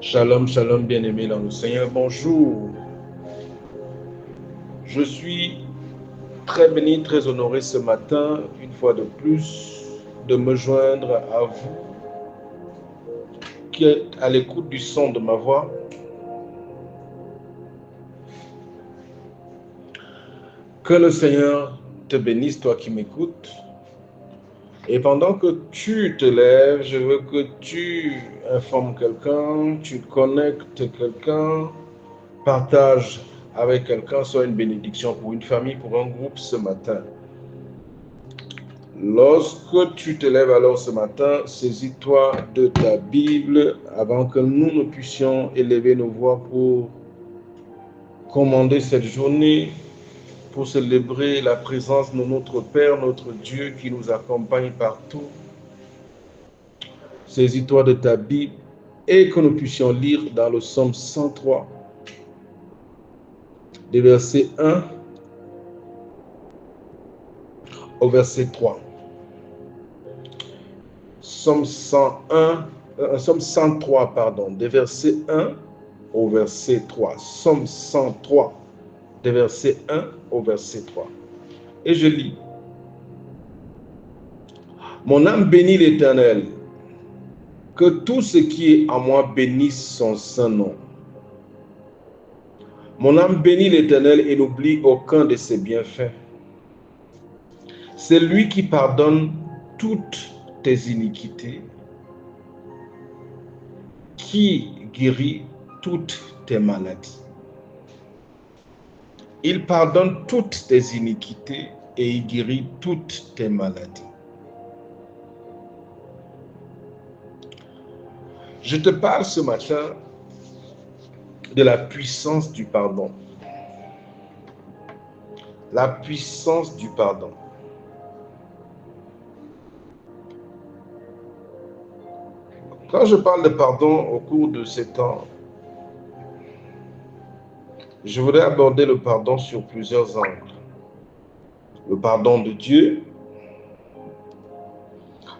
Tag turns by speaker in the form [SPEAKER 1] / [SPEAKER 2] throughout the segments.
[SPEAKER 1] Shalom, shalom, bien-aimés dans le Seigneur, bonjour. Je suis très béni, très honoré ce matin, une fois de plus, de me joindre à vous qui êtes à l'écoute du son de ma voix. Que le Seigneur te bénisse, toi qui m'écoutes. Et pendant que tu te lèves, je veux que tu informes quelqu'un, tu connectes quelqu'un, partage avec quelqu'un, soit une bénédiction pour une famille, pour un groupe ce matin. Lorsque tu te lèves alors ce matin, saisis-toi de ta Bible avant que nous ne puissions élever nos voix pour commander cette journée, pour célébrer la présence de notre Père, notre Dieu qui nous accompagne partout. Saisis-toi de ta Bible et que nous puissions lire dans le psaume 103, des versets 1 au verset 3. Psaume 103, des versets 1 au verset 3. Psaume 103, des versets 1 au verset 3. Et je lis. Mon âme bénit l'Éternel. Que tout ce qui est en moi bénisse son saint nom. Mon âme bénit l'Éternel et n'oublie aucun de ses bienfaits. C'est lui qui pardonne toutes tes iniquités, qui guérit toutes tes maladies. Il pardonne toutes tes iniquités et il guérit toutes tes maladies. Je te parle ce matin de la puissance du pardon. La puissance du pardon. Quand je parle de pardon au cours de ces temps, je voudrais aborder le pardon sur plusieurs angles. Le pardon de Dieu,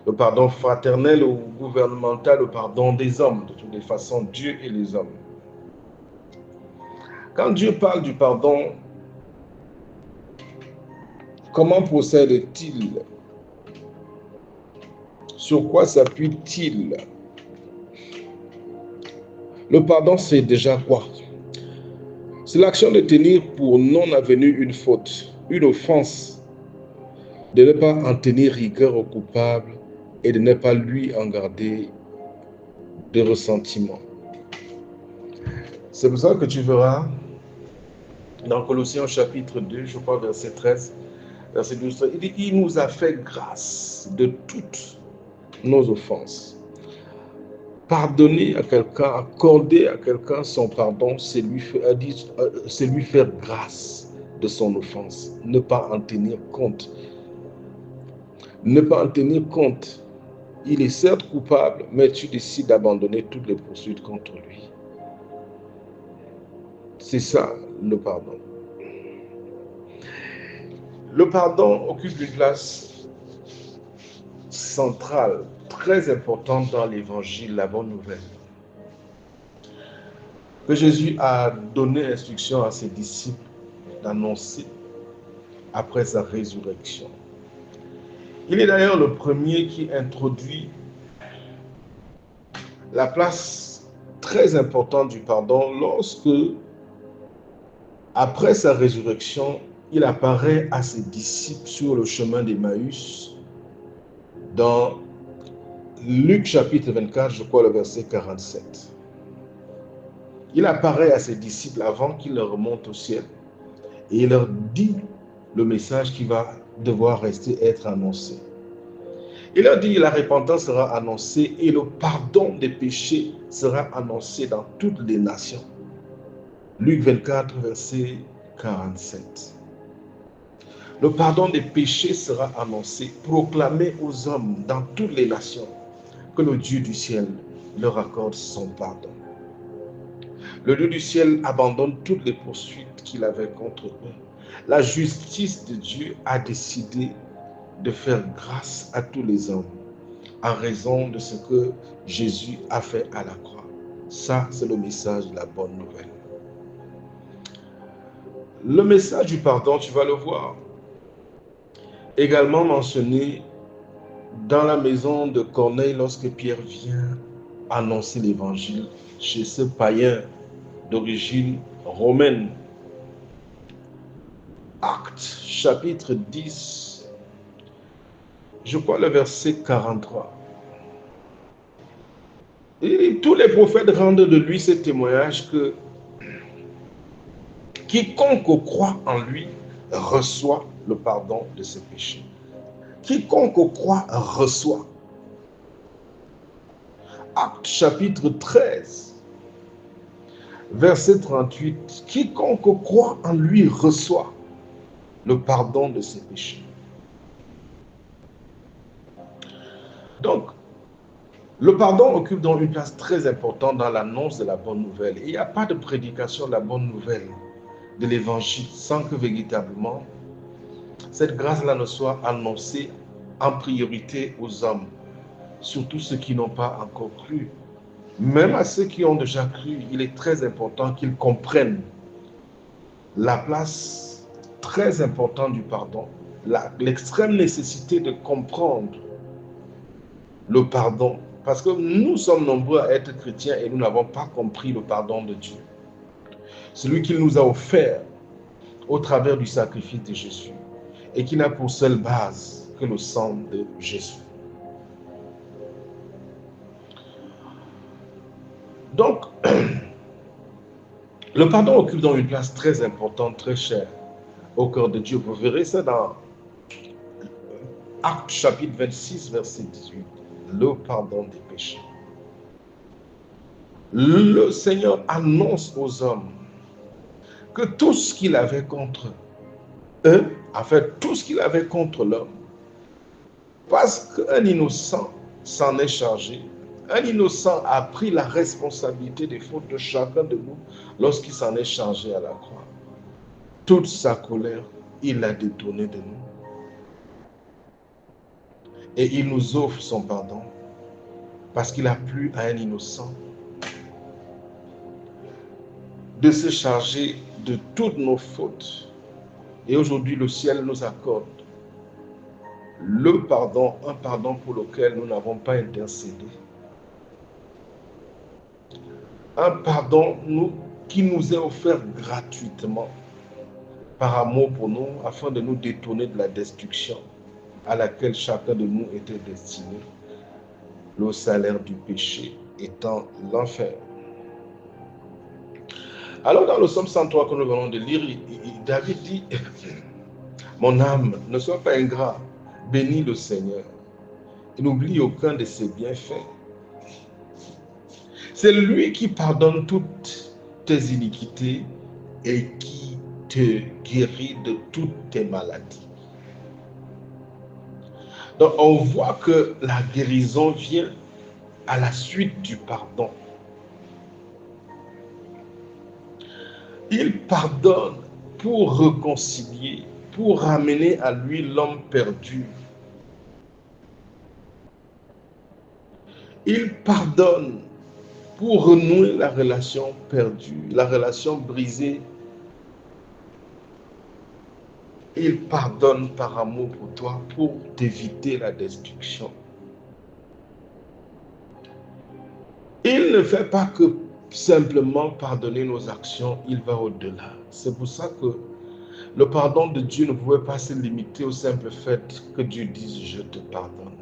[SPEAKER 1] le pardon fraternel ou gouvernemental, le pardon des hommes, de toutes les façons, Dieu et les hommes. Quand Dieu parle du pardon, comment procède-t-il? Sur quoi s'appuie-t-il? Le pardon, c'est déjà quoi? C'est l'action de tenir pour non avenu une faute, une offense, de ne pas en tenir rigueur au coupable et de ne pas lui en garder de ressentiment. C'est pour ça que tu verras dans Colossiens chapitre 2, je crois verset 13, verset 12, il dit, il nous a fait grâce de toutes nos offenses. Pardonner à quelqu'un, accorder à quelqu'un son pardon, c'est lui faire grâce de son offense, ne pas en tenir compte. Ne pas en tenir compte. Il est certes coupable, mais tu décides d'abandonner toutes les poursuites contre lui. C'est ça, le pardon. Le pardon occupe une place centrale, très importante dans l'évangile, la bonne nouvelle, que Jésus a donné instruction à ses disciples d'annoncer après sa résurrection. Il est d'ailleurs le premier qui introduit la place très importante du pardon lorsque, après sa résurrection, il apparaît à ses disciples sur le chemin d'Emmaüs dans Luc chapitre 24, je crois le verset 47. Il apparaît à ses disciples avant qu'il ne remonte au ciel et il leur dit le message qui va devoir être annoncé. Il leur dit, la repentance sera annoncée et le pardon des péchés sera annoncé dans toutes les nations. Luc 24, verset 47. Le pardon des péchés sera annoncé, proclamé aux hommes dans toutes les nations, que le Dieu du ciel leur accorde son pardon. Le Dieu du ciel abandonne toutes les poursuites qu'il avait contre eux. La justice de Dieu a décidé de faire grâce à tous les hommes en raison de ce que Jésus a fait à la croix. Ça, c'est le message de la bonne nouvelle. Le message du pardon, tu vas le voir, également mentionné dans la maison de Corneille lorsque Pierre vient annoncer l'évangile chez ce païen d'origine romaine. Actes chapitre 10, je crois le verset 43. Et tous les prophètes rendent de lui ce témoignage que quiconque croit en lui reçoit le pardon de ses péchés. Quiconque croit reçoit. Actes chapitre 13, verset 38. Quiconque croit en lui reçoit le pardon de ses péchés. Donc, le pardon occupe donc une place très importante dans l'annonce de la bonne nouvelle. Il n'y a pas de prédication de la bonne nouvelle de l'évangile sans que véritablement cette grâce-là ne soit annoncée en priorité aux hommes, surtout ceux qui n'ont pas encore cru. Même à ceux qui ont déjà cru, il est très important qu'ils comprennent la place très importante du pardon, l'extrême nécessité de comprendre le pardon, parce que nous sommes nombreux à être chrétiens et nous n'avons pas compris le pardon de Dieu. Celui qu'il nous a offert au travers du sacrifice de Jésus et qui n'a pour seule base que le sang de Jésus. Donc, le pardon occupe donc une place très importante, très chère au cœur de Dieu. Vous verrez ça dans Actes chapitre 26, verset 18. Le pardon des péchés. Le Seigneur annonce aux hommes que tout ce qu'il avait contre eux, en fait, tout ce qu'il avait contre l'homme, parce qu'un innocent s'en est chargé, un innocent a pris la responsabilité des fautes de chacun de nous lorsqu'il s'en est chargé à la croix. Toute sa colère, il l'a détournée de nous. Et il nous offre son pardon parce qu'il a plu à un innocent de se charger de toutes nos fautes. Et aujourd'hui, le ciel nous accorde le pardon, un pardon pour lequel nous n'avons pas intercédé. Un pardon qui nous est offert gratuitement par amour pour nous, afin de nous détourner de la destruction à laquelle chacun de nous était destiné, le salaire du péché étant l'enfer. Alors dans le psaume 103 que nous venons de lire, David dit « Mon âme, ne sois pas ingrat, bénis le Seigneur, et n'oublie aucun de ses bienfaits. C'est lui qui pardonne toutes tes iniquités et qui te guérit de toutes tes maladies. » Donc on voit que la guérison vient à la suite du pardon. Il pardonne pour réconcilier, pour ramener à lui l'homme perdu. Il pardonne pour renouer la relation perdue, la relation brisée. Il pardonne par amour pour toi, pour t'éviter la destruction. Il ne fait pas que simplement pardonner nos actions, il va au-delà. C'est pour ça que le pardon de Dieu ne pouvait pas se limiter au simple fait que Dieu dise « je te pardonne ».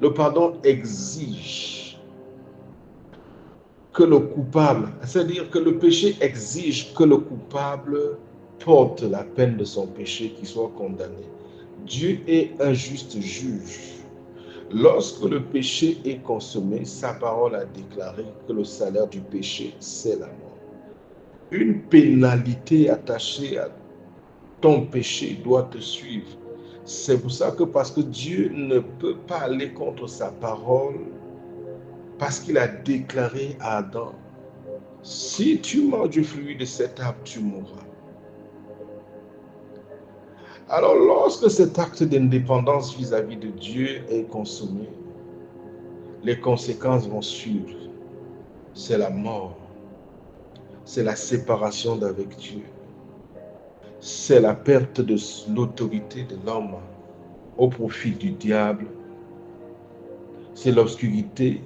[SPEAKER 1] Le pardon exige que le coupable, c'est-à-dire que le péché exige que le coupable porte la peine de son péché, qu'il soit condamné. Dieu est un juste juge. Lorsque le péché est consommé, sa parole a déclaré que le salaire du péché, c'est la mort. Une pénalité attachée à ton péché doit te suivre. C'est pour ça que parce que Dieu ne peut pas aller contre sa parole, parce qu'il a déclaré à Adam, si tu manges du fruit de cet arbre, tu mourras. Alors lorsque cet acte d'indépendance vis-à-vis de Dieu est consommé, les conséquences vont suivre. c'est la mort, c'est la séparation d'avec Dieu, c'est la perte de l'autorité de l'homme au profit du diable, c'est l'obscurité,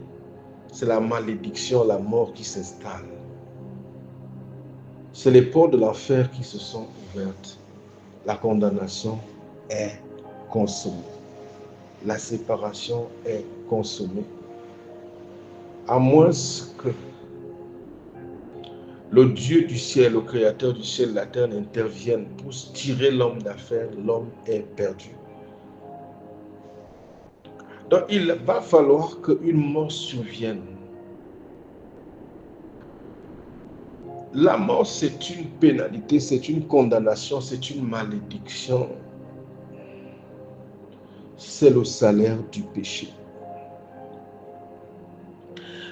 [SPEAKER 1] c'est la malédiction, la mort qui s'installe. C'est les portes de l'enfer qui se sont ouvertes. La condamnation est consommée. La séparation est consommée. À moins que le Dieu du ciel, le créateur du ciel et de la terre n'intervienne pour tirer l'homme d'affaire, l'homme est perdu. Donc il va falloir qu'une mort survienne. La mort, c'est une pénalité, c'est une condamnation, c'est une malédiction. C'est le salaire du péché.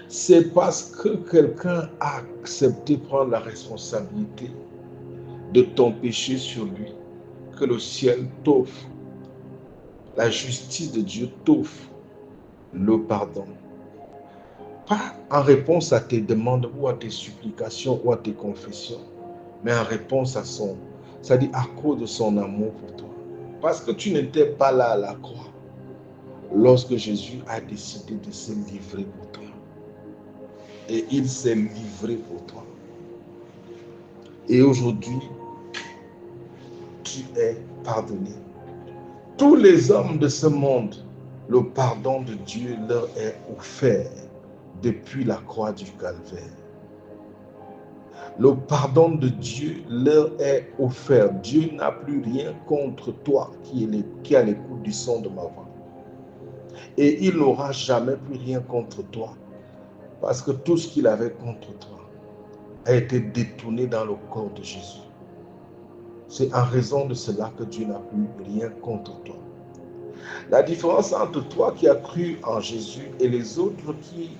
[SPEAKER 1] C'est parce que quelqu'un a accepté de prendre la responsabilité de ton péché sur lui que le ciel t'offre, la justice de Dieu t'offre le pardon. Pas en réponse à tes demandes ou à tes supplications ou à tes confessions, mais en réponse à son, c'est-à-dire à cause de son amour pour toi. Parce que tu n'étais pas là à la croix lorsque Jésus a décidé de se livrer pour toi. Et il s'est livré pour toi. Et aujourd'hui, tu es pardonné. Tous les hommes de ce monde, le pardon de Dieu leur est offert depuis la croix du Calvaire. Le pardon de Dieu leur est offert. Dieu n'a plus rien contre toi qui a l'écoute du son de ma voix. Et il n'aura jamais plus rien contre toi parce que tout ce qu'il avait contre toi a été détourné dans le corps de Jésus. C'est en raison de cela que Dieu n'a plus rien contre toi. La différence entre toi qui as cru en Jésus et les autres qui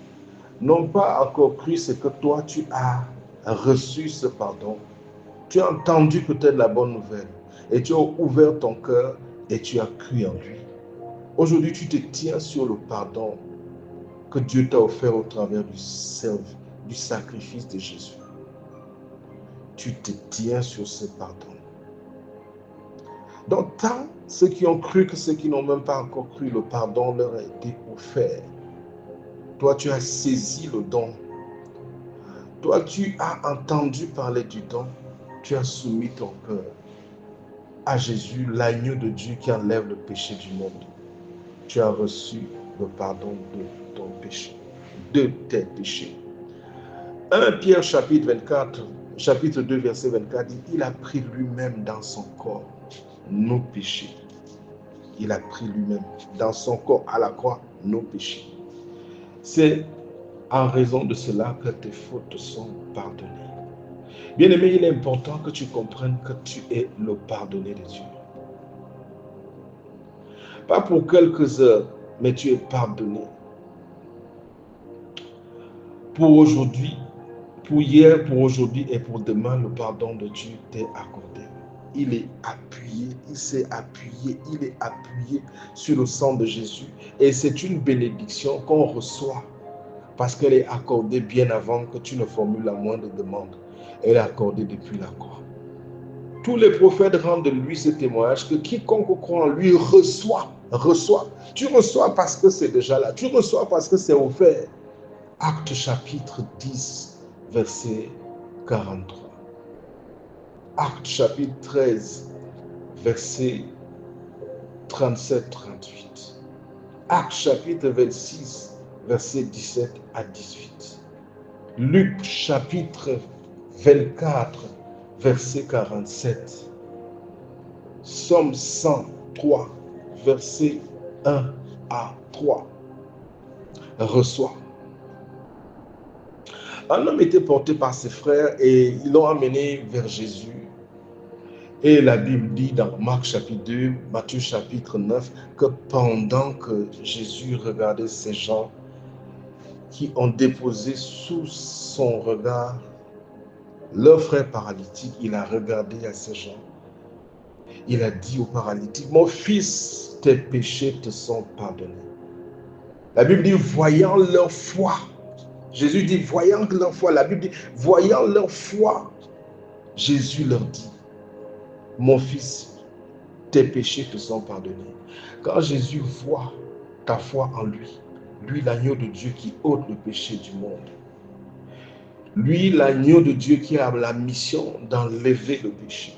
[SPEAKER 1] n'ont pas encore cru, c'est que toi, tu as reçu ce pardon. Tu as entendu peut-être la bonne nouvelle et tu as ouvert ton cœur et tu as cru en lui. Aujourd'hui, tu te tiens sur le pardon que Dieu t'a offert au travers du sacrifice de Jésus. Tu te tiens sur ce pardon. Donc, tant ceux qui ont cru que ceux qui n'ont même pas encore cru, le pardon leur a été offert. Toi, tu as saisi le don. Toi, tu as entendu parler du don. Tu as soumis ton cœur à Jésus, l'agneau de Dieu qui enlève le péché du monde. Tu as reçu le pardon de ton péché, de tes péchés. 1 Pierre chapitre 2, verset 24 dit, il a pris lui-même dans son corps nos péchés. Il a pris lui-même dans son corps à la croix nos péchés. C'est en raison de cela que tes fautes sont pardonnées. Bien-aimé, il est important que tu comprennes que tu es le pardonné de Dieu. Pas pour quelques heures, mais tu es pardonné. Pour aujourd'hui, pour hier, pour aujourd'hui et pour demain, le pardon de Dieu t'est accordé. Il est appuyé, il s'est appuyé, il est appuyé sur le sang de Jésus. Et c'est une bénédiction qu'on reçoit parce qu'elle est accordée bien avant que tu ne formules la moindre demande. Elle est accordée depuis la croix. Tous les prophètes rendent de lui ce témoignage que quiconque croit en lui reçoit. Tu reçois parce que c'est déjà là. Tu reçois parce que c'est offert. Acte chapitre 10, verset 43. Acte chapitre 13, verset 37-38. Acte chapitre 26, verset 17 à 18. Luc chapitre 24, verset 47. Somme 103, verset 1 à 3. Reçoit. Un homme était porté par ses frères et ils l'ont amené vers Jésus. Et la Bible dit dans Marc chapitre 2, Matthieu chapitre 9, que pendant que Jésus regardait ces gens qui ont déposé sous son regard leur frère paralytique, il a regardé à ces gens. Il a dit au paralytique, mon fils, tes péchés te sont pardonnés. La Bible dit, voyant leur foi, Jésus dit, voyant leur foi, la Bible dit, voyant leur foi, Jésus leur dit, mon fils, tes péchés te sont pardonnés. Quand Jésus voit ta foi en lui, lui l'agneau de Dieu qui ôte le péché du monde, lui l'agneau de Dieu qui a la mission d'enlever le péché,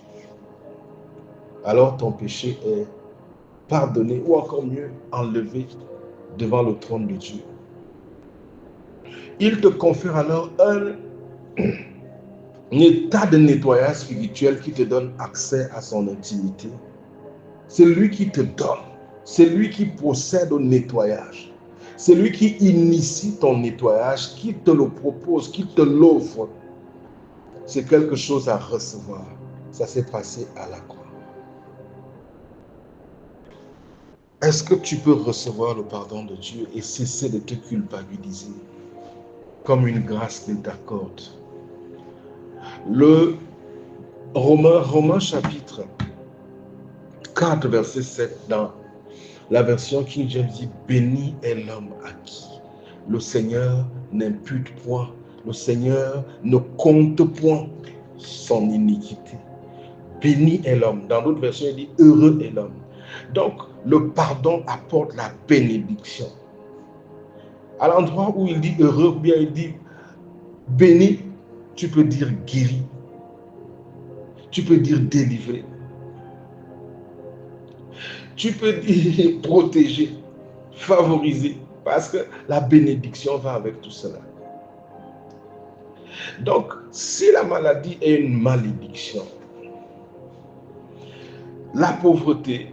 [SPEAKER 1] alors ton péché est pardonné, ou encore mieux, enlevé devant le trône de Dieu. Il te confère alors un état de nettoyage spirituel qui te donne accès à son intimité. C'est lui qui te donne, c'est lui qui procède au nettoyage. C'est lui qui initie ton nettoyage, qui te le propose, qui te l'offre. C'est quelque chose à recevoir. Ça s'est passé à la croix. Est-ce que tu peux recevoir le pardon de Dieu et cesser de te culpabiliser comme une grâce qu'il t'accorde? Le Romains chapitre 4, verset 7, dans la version King James dit, béni est l'homme à qui le Seigneur n'impute point, le Seigneur ne compte point son iniquité. Béni est l'homme. Dans d'autres versions, il dit, heureux est l'homme. Donc, le pardon apporte la bénédiction. À l'endroit où il dit heureux, ou bien il dit béni, tu peux dire guéri. Tu peux dire délivré. Tu peux dire protégé, favorisé, parce que la bénédiction va avec tout cela. Donc, si la maladie est une malédiction, la pauvreté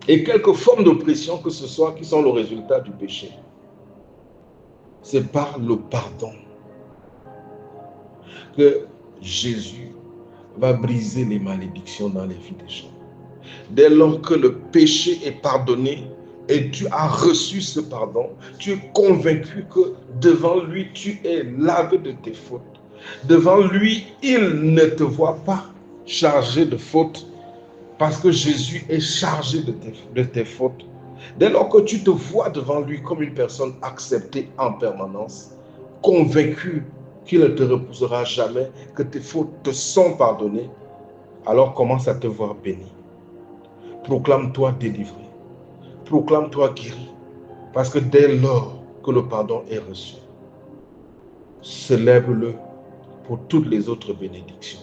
[SPEAKER 1] et quelques formes d'oppression que ce soit qui sont le résultat du péché, c'est par le pardon que Jésus va briser les malédictions dans les vies des gens. Dès lors que le péché est pardonné et tu as reçu ce pardon, tu es convaincu que devant lui, tu es lavé de tes fautes. Devant lui, il ne te voit pas chargé de fautes parce que Jésus est chargé de tes fautes. Dès lors que tu te vois devant lui comme une personne acceptée en permanence, convaincu qu'il ne te repoussera jamais, que tes fautes te sont pardonnées, alors commence à te voir béni. Proclame-toi délivré. Proclame-toi guéri. Parce que dès lors que le pardon est reçu, célèbre-le pour toutes les autres bénédictions.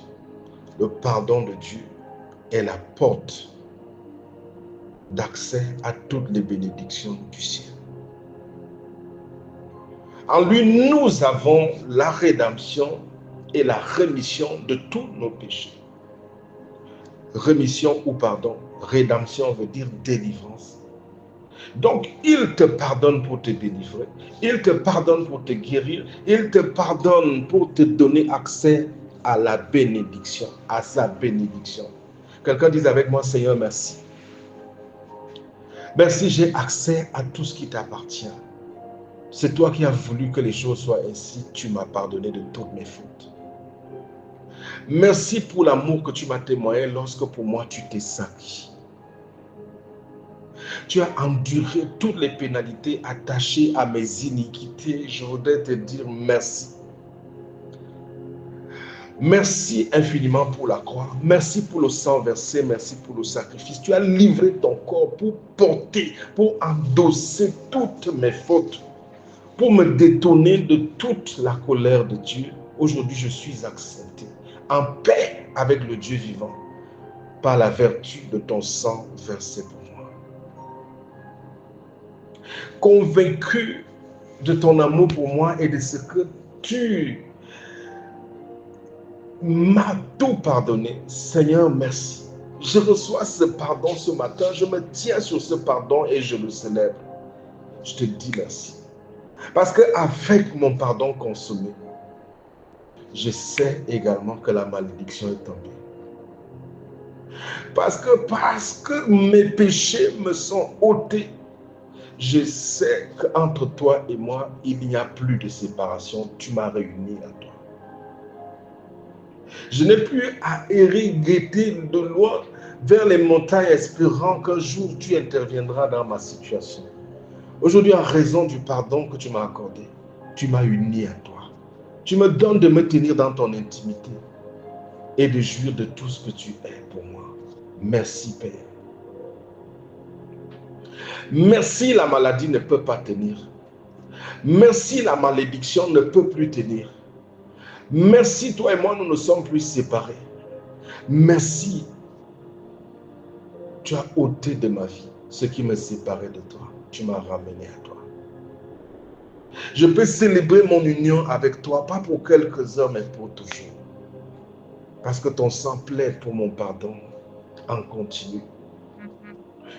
[SPEAKER 1] Le pardon de Dieu est la porte d'accès à toutes les bénédictions du ciel. En lui, nous avons la rédemption et la rémission de tous nos péchés. Rémission ou pardon, rédemption veut dire délivrance. Donc, il te pardonne pour te délivrer, il te pardonne pour te guérir, il te pardonne pour te donner accès à la bénédiction, à sa bénédiction. Quelqu'un dise avec moi, Seigneur, merci. Merci, j'ai accès à tout ce qui t'appartient. C'est toi qui as voulu que les choses soient ainsi. Tu m'as pardonné de toutes mes fautes. Merci pour l'amour que tu m'as témoigné lorsque pour moi tu t'es sacrifié. Tu as enduré toutes les pénalités attachées à mes iniquités. Je voudrais te dire merci. Merci infiniment pour la croix. Merci pour le sang versé. Merci pour le sacrifice. Tu as livré ton corps pour porter, pour endosser toutes mes fautes, pour me détourner de toute la colère de Dieu. Aujourd'hui, je suis accepté, en paix avec le Dieu vivant, par la vertu de ton sang versé pour moi. Convaincu de ton amour pour moi et de ce que tu m'as tout pardonné, Seigneur, merci. Je reçois ce pardon ce matin, je me tiens sur ce pardon et je le célèbre. Je te dis merci. Parce qu'avec mon pardon consommé, je sais également que la malédiction est tombée. Parce que mes péchés me sont ôtés, je sais qu'entre toi et moi, il n'y a plus de séparation. Tu m'as réuni à toi. Je n'ai plus à errer, guetter de loin vers les montagnes, espérant qu'un jour tu interviendras dans ma situation. Aujourd'hui, en raison du pardon que tu m'as accordé, Tu m'as uni à toi. Tu me donnes de me tenir dans ton intimité et de jouir de tout ce que tu es pour moi. Merci, Père. Merci, la maladie ne peut pas tenir. Merci, la malédiction ne peut plus tenir. Merci, toi et moi, nous ne sommes plus séparés. Merci, tu as ôté de ma vie ce qui me séparait de toi. Tu m'as ramené à toi. Je peux célébrer mon union avec toi, pas pour quelques heures, mais pour toujours. Parce que ton sang plaide pour mon pardon en continu.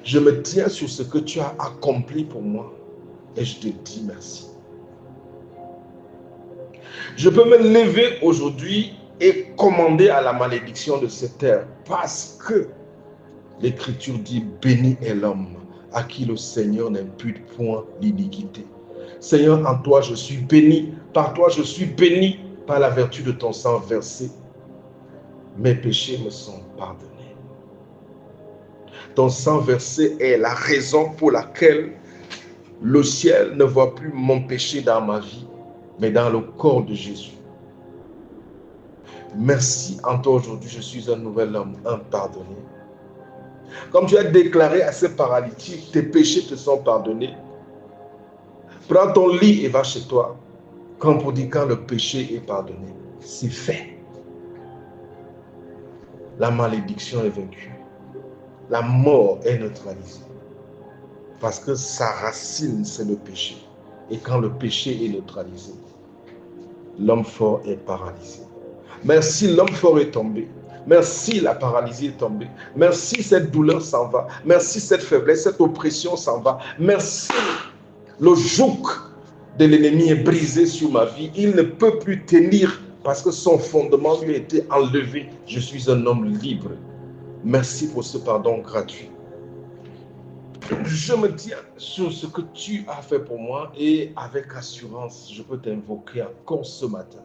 [SPEAKER 1] Je me tiens sur ce que tu as accompli pour moi et je te dis merci. Je peux me lever aujourd'hui et commander à la malédiction de cette terre parce que l'Écriture dit béni est l'homme à qui le Seigneur n'impute point l'iniquité. Seigneur, en toi je suis béni, par toi je suis béni, par la vertu de ton sang versé. Mes péchés me sont pardonnés. Ton sang versé est la raison pour laquelle le ciel ne voit plus mon péché dans ma vie, mais dans le corps de Jésus. Merci, en toi aujourd'hui, je suis un nouvel homme, un pardonné. Comme tu as déclaré à ces paralytiques, tes péchés te sont pardonnés. Prends ton lit et va chez toi. Comme pour dire quand le péché est pardonné, c'est fait. La malédiction est vaincue. La mort est neutralisée. Parce que sa racine, c'est le péché. Et quand le péché est neutralisé, l'homme fort est paralysé. Merci, l'homme fort est tombé. Merci, la paralysie est tombée. Merci, cette douleur s'en va. Merci, cette faiblesse, cette oppression s'en va. Merci, le joug de l'ennemi est brisé sur ma vie. Il ne peut plus tenir parce que son fondement lui a été enlevé. Je suis un homme libre. Merci pour ce pardon gratuit. Je me tiens sur ce que tu as fait pour moi et avec assurance, je peux t'invoquer encore ce matin.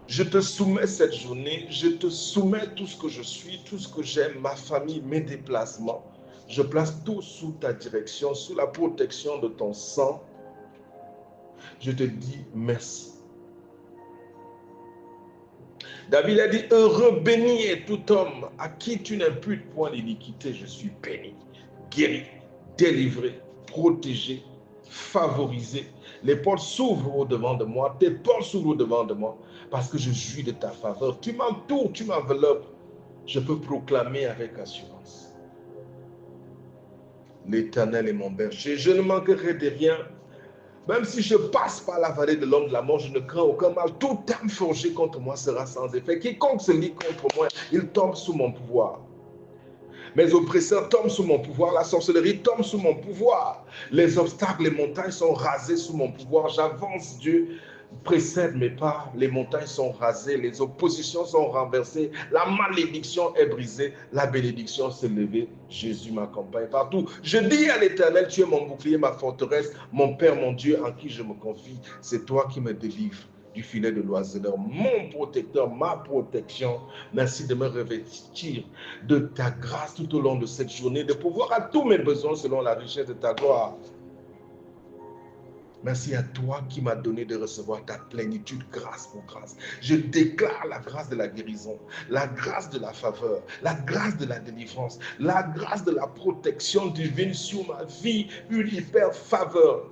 [SPEAKER 1] Je te soumets cette journée, je te soumets tout ce que je suis, tout ce que j'aime, ma famille, mes déplacements. Je place tout sous ta direction, sous la protection de ton sang. Je te dis merci. David a dit, heureux, béni est tout homme à qui tu n'imputes point l'iniquité. Je suis béni, guéri, délivré, protégé, favorisé. Les portes s'ouvrent au-devant de moi, tes portes s'ouvrent au-devant de moi, parce que je jouis de ta faveur. Tu m'entoures, tu m'enveloppes. Je peux proclamer avec assurance. L'Éternel est mon berger, je ne manquerai de rien. Même si je passe par la vallée de l'homme de la mort, je ne crains aucun mal. Toute arme forgée contre moi sera sans effet. Quiconque se lie contre moi, il tombe sous mon pouvoir. Mes oppresseurs tombent sous mon pouvoir. La sorcellerie tombe sous mon pouvoir. Les obstacles, les montagnes sont rasées sous mon pouvoir. J'avance, Dieu précède mes pas. Les montagnes sont rasées. Les oppositions sont renversées. La malédiction est brisée. La bénédiction s'est levée. Jésus m'accompagne partout. Je dis à l'Éternel, tu es mon bouclier, ma forteresse, mon Père, mon Dieu, en qui je me confie. C'est toi qui me délivres du filet de l'oiseleur, mon protecteur, ma protection. Merci de me revêtir de ta grâce tout au long de cette journée, de pouvoir à tous mes besoins selon la richesse de ta gloire. Merci à toi qui m'as donné de recevoir ta plénitude grâce pour grâce. Je déclare la grâce de la guérison, la grâce de la faveur, la grâce de la délivrance, la grâce de la protection divine sur ma vie, une hyper faveur.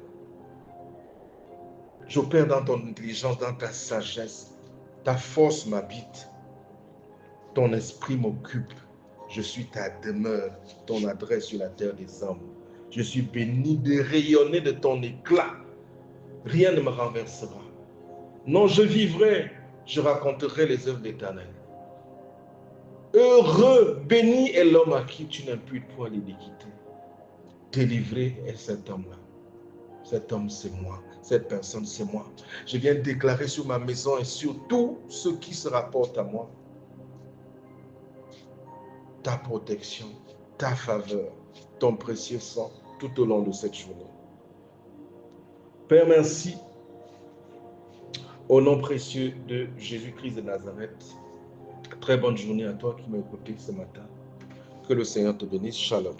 [SPEAKER 1] J'opère dans ton intelligence, dans ta sagesse. Ta force m'habite. Ton esprit m'occupe. Je suis ta demeure, ton adresse sur la terre des hommes. Je suis béni de rayonner de ton éclat. Rien ne me renversera. Non, je vivrai, je raconterai les œuvres de l'Éternel. Heureux, béni est l'homme à qui tu n'imputes point l'iniquité. Délivré est cet homme-là. Cet homme, c'est moi. Cette personne, c'est moi. Je viens déclarer sur ma maison et sur tout ce qui se rapporte à moi ta protection, ta faveur, ton précieux sang tout au long de cette journée. Père, merci. Au nom précieux de Jésus-Christ de Nazareth, très bonne journée à toi qui m'as écouté ce matin. Que le Seigneur te bénisse. Shalom.